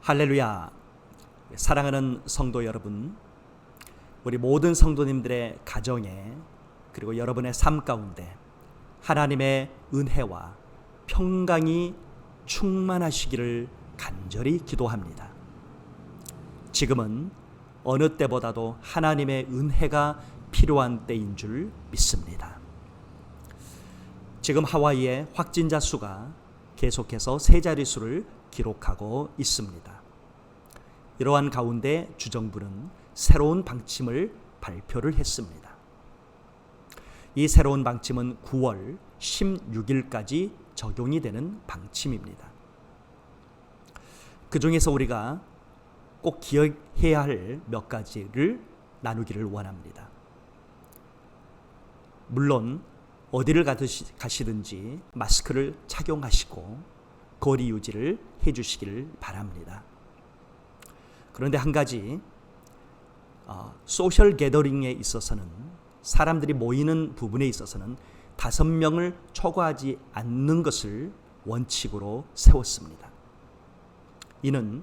할렐루야. 사랑하는 성도 여러분, 우리 모든 성도님들의 가정에 그리고 여러분의 삶 가운데 하나님의 은혜와 평강이 충만하시기를 간절히 기도합니다. 지금은 어느 때보다도 하나님의 은혜가 필요한 때인 줄 믿습니다. 지금 하와이의 확진자 수가 계속해서 세 자릿수를 기록하고 있습니다. 이러한 가운데 주정부는 새로운 방침을 발표를 했습니다. 이 새로운 방침은 9월 16일까지 적용이 되는 방침입니다. 그 중에서 우리가 꼭 기억해야 할 몇 가지를 나누기를 원합니다. 물론 어디를 가시든지 마스크를 착용하시고 거리 유지를 해주시기를 바랍니다. 그런데 한 가지, 소셜 게더링에 있어서는, 사람들이 모이는 부분에 있어서는 5명을 초과하지 않는 것을 원칙으로 세웠습니다. 이는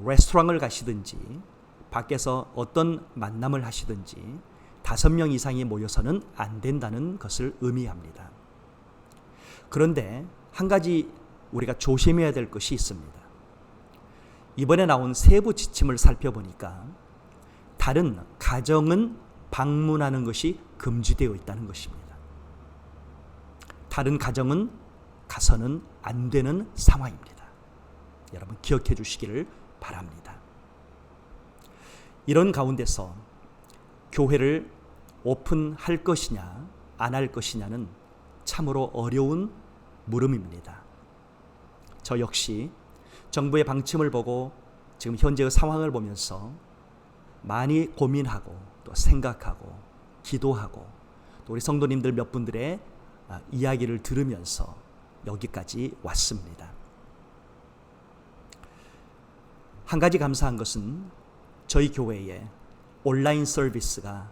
레스토랑을 가시든지 밖에서 어떤 만남을 하시든지 5명 이상이 모여서는 안 된다는 것을 의미합니다. 그런데 한 가지 우리가 조심해야 될 것이 있습니다. 이번에 나온 세부 지침을 살펴보니까 다른 가정은 방문하는 것이 금지되어 있다는 것입니다. 다른 가정은 가서는 안 되는 상황입니다. 여러분 기억해 주시기를 바랍니다. 이런 가운데서 교회를 오픈할 것이냐 안 할 것이냐는 참으로 어려운 물음입니다. 저 역시 정부의 방침을 보고 지금 현재의 상황을 보면서 많이 고민하고 또 생각하고 기도하고 또 우리 성도님들 몇 분들의 이야기를 들으면서 여기까지 왔습니다. 한 가지 감사한 것은 저희 교회에 온라인 서비스가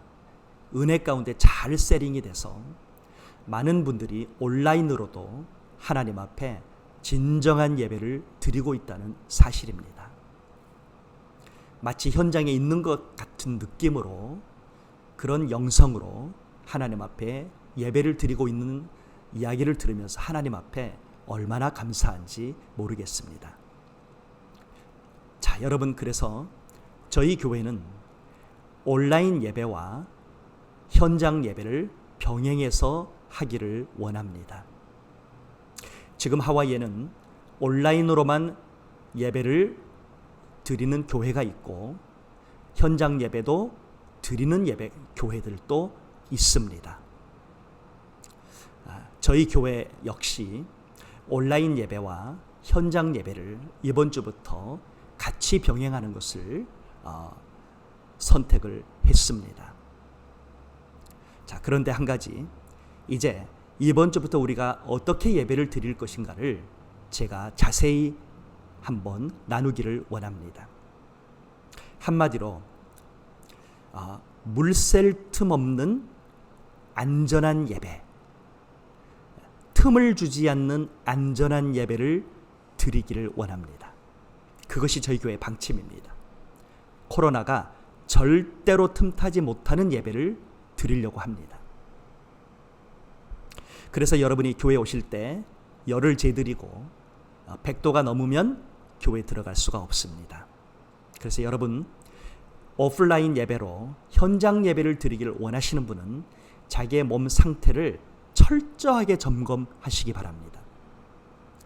은혜 가운데 잘 세팅이 돼서 많은 분들이 온라인으로도 하나님 앞에 진정한 예배를 드리고 있다는 사실입니다. 마치 현장에 있는 것 같은 느낌으로 그런 영성으로 하나님 앞에 예배를 드리고 있는 이야기를 들으면서 하나님 앞에 얼마나 감사한지 모르겠습니다. 자, 여러분, 그래서 저희 교회는 온라인 예배와 현장 예배를 병행해서 하기를 원합니다. 지금 하와이에는 온라인으로만 예배를 드리는 교회가 있고 현장 예배도 드리는 교회들도 있습니다. 저희 교회 역시 온라인 예배와 현장 예배를 이번 주부터 같이 병행하는 것을 선택을 했습니다. 자, 그런데 한 가지, 이제 이번 주부터 우리가 어떻게 예배를 드릴 것인가를 제가 자세히 한번 나누기를 원합니다. 한마디로 물샐 틈 없는 안전한 예배, 틈을 주지 않는 안전한 예배를 드리기를 원합니다. 그것이 저희 교회의 방침입니다. 코로나가 절대로 틈타지 못하는 예배를 드리려고 합니다. 그래서 여러분이 교회에 오실 때 열을 재드리고 100도가 넘으면 교회에 들어갈 수가 없습니다. 그래서 여러분 오프라인 예배로 현장 예배를 드리기를 원하시는 분은 자기의 몸 상태를 철저하게 점검하시기 바랍니다.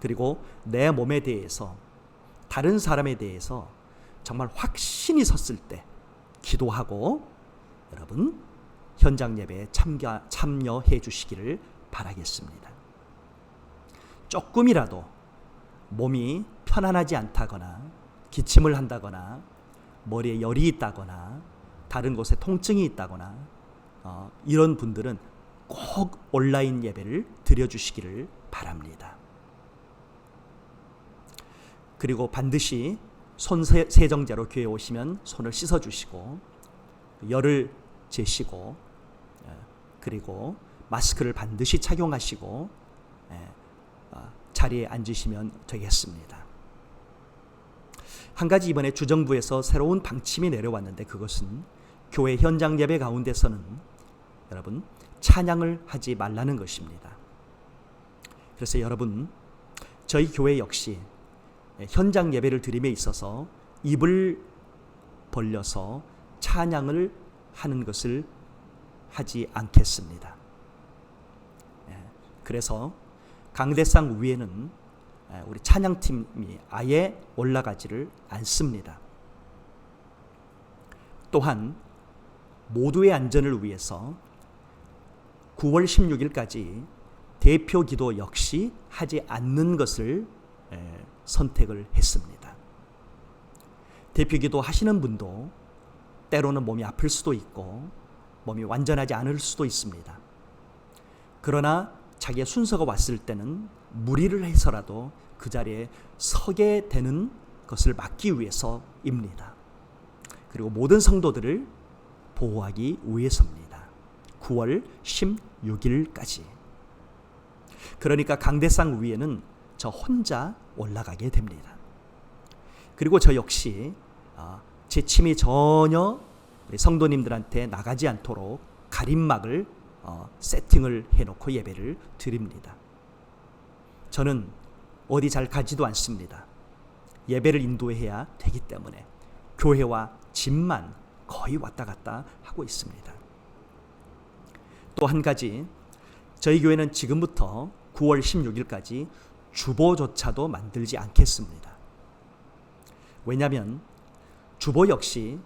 그리고 내 몸에 대해서 다른 사람에 대해서 정말 확신이 섰을 때 기도하고 여러분 현장 예배에 참여해 주시기를 바라겠습니다. 조금이라도 몸이 편안하지 않다거나 기침을 한다거나 머리에 열이 있다거나 다른 곳에 통증이 있다거나 이런 분들은 꼭 온라인 예배를 드려주시기를 바랍니다. 그리고 반드시 손 세정제로 교회에 오시면 손을 씻어주시고 열을 재시고 그리고 마스크를 반드시 착용하시고 자리에 앉으시면 되겠습니다. 한 가지 이번에 주정부에서 새로운 방침이 내려왔는데, 그것은 교회 현장 예배 가운데서는 여러분 찬양을 하지 말라는 것입니다. 그래서 여러분, 저희 교회 역시 현장 예배를 드림에 있어서 입을 벌려서 찬양을 하는 것을 하지 않겠습니다. 그래서 강대상 위에는 우리 찬양팀이 아예 올라가지를 않습니다. 또한 모두의 안전을 위해서 9월 16일까지 대표 기도 역시 하지 않는 것을 선택을 했습니다. 대표 기도 하시는 분도 때로는 몸이 아플 수도 있고 몸이 완전하지 않을 수도 있습니다. 그러나 자기의 순서가 왔을 때는 무리를 해서라도 그 자리에 서게 되는 것을 막기 위해서입니다. 그리고 모든 성도들을 보호하기 위해서입니다. 9월 16일까지. 그러니까 강대상 위에는 저 혼자 올라가게 됩니다. 그리고 저 역시 제 침이 전혀 우리 성도님들한테 나가지 않도록 가림막을 세팅을 해놓고 예배를 드립니다. 저는 어디 잘 가지도 않습니다. 예배를 인도해야 되기 때문에 교회와 집만 거의 왔다 갔다 하고 있습니다. 또 한 가지, 저희 교회는 지금부터 9월 16일까지 주보조차도 만들지 않겠습니다. 왜냐하면 주보 역시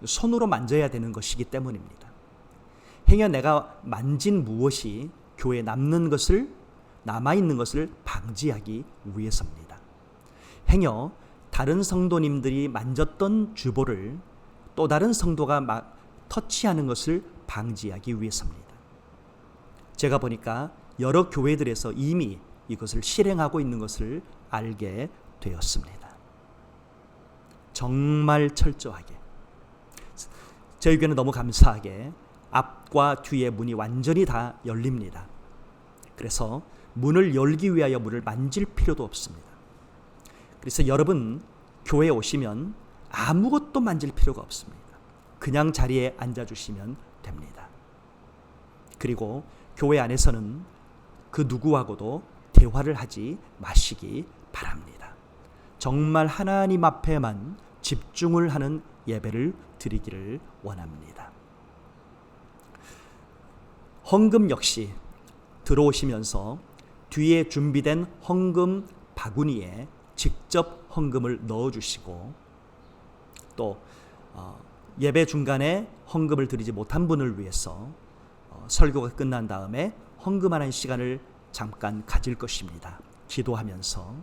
손으로 만져야 되는 것이기 때문입니다. 행여 내가 만진 무엇이 교회에 남아있는 것을 방지하기 위해서입니다. 행여 다른 성도님들이 만졌던 주보를 또 다른 성도가 터치하는 것을 방지하기 위해서입니다. 제가 보니까 여러 교회들에서 이미 이것을 실행하고 있는 것을 알게 되었습니다. 정말 철저하게. 저희 교회는 너무 감사하게 앞과 뒤에 문이 완전히 다 열립니다. 그래서 문을 열기 위하여 문을 만질 필요도 없습니다. 그래서 여러분 교회에 오시면 아무것도 만질 필요가 없습니다. 그냥 자리에 앉아주시면 됩니다. 그리고 교회 안에서는 그 누구하고도 대화를 하지 마시기 바랍니다. 정말 하나님 앞에만 집중을 하는 예배를 드리기를 원합니다. 헌금 역시 들어오시면서 뒤에 준비된 헌금 바구니에 직접 헌금을 넣어주시고, 또 예배 중간에 헌금을 드리지 못한 분을 위해서 설교가 끝난 다음에 헌금하는 시간을 잠깐 가질 것입니다. 기도하면서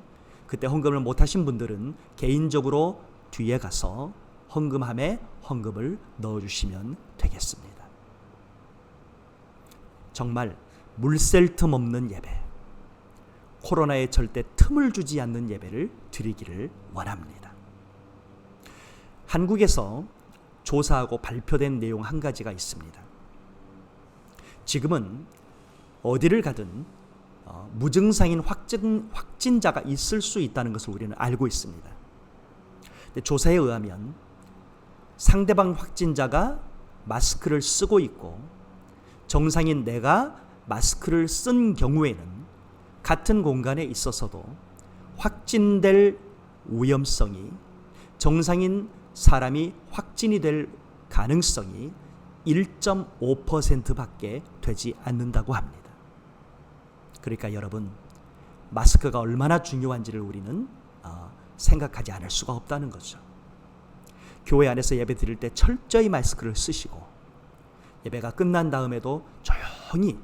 그때 헌금을 못하신 분들은 개인적으로 뒤에 가서 헌금함에 헌금을 넣어주시면 되겠습니다. 정말 물샐 틈 없는 예배, 코로나에 절대 틈을 주지 않는 예배를 드리기를 원합니다. 한국에서 조사하고 발표된 내용 한 가지가 있습니다. 지금은 어디를 가든 무증상인 확진자가 있을 수 있다는 것을 우리는 알고 있습니다. 근데 조사에 의하면 상대방 확진자가 마스크를 쓰고 있고 정상인 내가 마스크를 쓴 경우에는 같은 공간에 있어서도 확진될 위험성이, 정상인 사람이 확진이 될 가능성이 1.5%밖에 되지 않는다고 합니다. 그러니까 여러분, 마스크가 얼마나 중요한지를 우리는 생각하지 않을 수가 없다는 거죠. 교회 안에서 예배 드릴 때 철저히 마스크를 쓰시고, 예배가 끝난 다음에도 조용히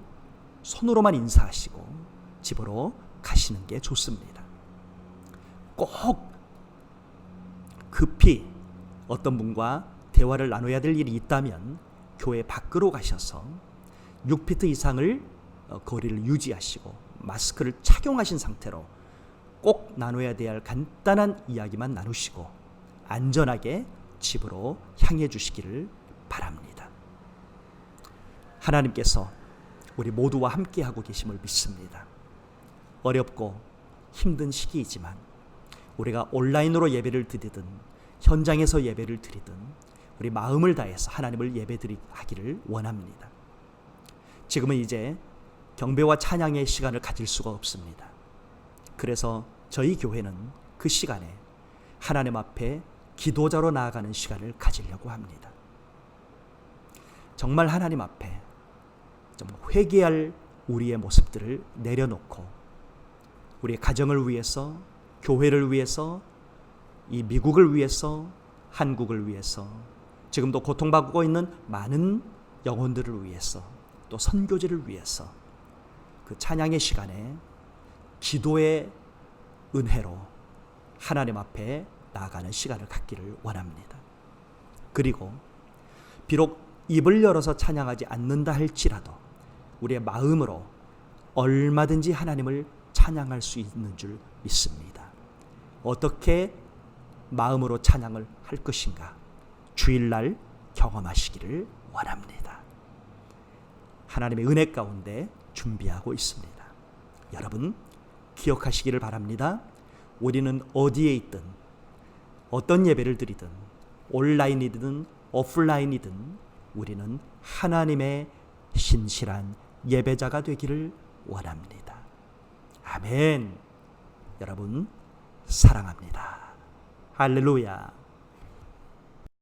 손으로만 인사하시고 집으로 가시는 게 좋습니다. 꼭 급히 어떤 분과 대화를 나눠야 될 일이 있다면 교회 밖으로 가셔서 6피트 이상을 거리를 유지하시고 마스크를 착용하신 상태로 꼭 나눠야 될 간단한 이야기만 나누시고 안전하게 집으로 향해 주시기를 바랍니다. 하나님께서 우리 모두와 함께하고 계심을 믿습니다. 어렵고 힘든 시기이지만 우리가 온라인으로 예배를 드리든 현장에서 예배를 드리든 우리 마음을 다해서 하나님을 예배드리기를 원합니다. 지금은 이제 경배와 찬양의 시간을 가질 수가 없습니다. 그래서 저희 교회는 그 시간에 하나님 앞에 기도자로 나아가는 시간을 가지려고 합니다. 정말 하나님 앞에 좀 회개할 우리의 모습들을 내려놓고 우리의 가정을 위해서, 교회를 위해서, 이 미국을 위해서, 한국을 위해서, 지금도 고통받고 있는 많은 영혼들을 위해서, 또 선교지를 위해서 그 찬양의 시간에 기도의 은혜로 하나님 앞에 나아가는 시간을 갖기를 원합니다. 그리고 비록 입을 열어서 찬양하지 않는다 할지라도 우리의 마음으로 얼마든지 하나님을 찬양할 수 있는 줄 믿습니다. 어떻게 마음으로 찬양을 할 것인가? 주일날 경험하시기를 원합니다. 하나님의 은혜 가운데 준비하고 있습니다. 여러분 기억하시기를 바랍니다. 우리는 어디에 있든 어떤 예배를 드리든 온라인이든 오프라인이든 우리는 하나님의 신실한 예배자가 되기를 원합니다. 아멘. 여러분 사랑합니다. 할렐루야.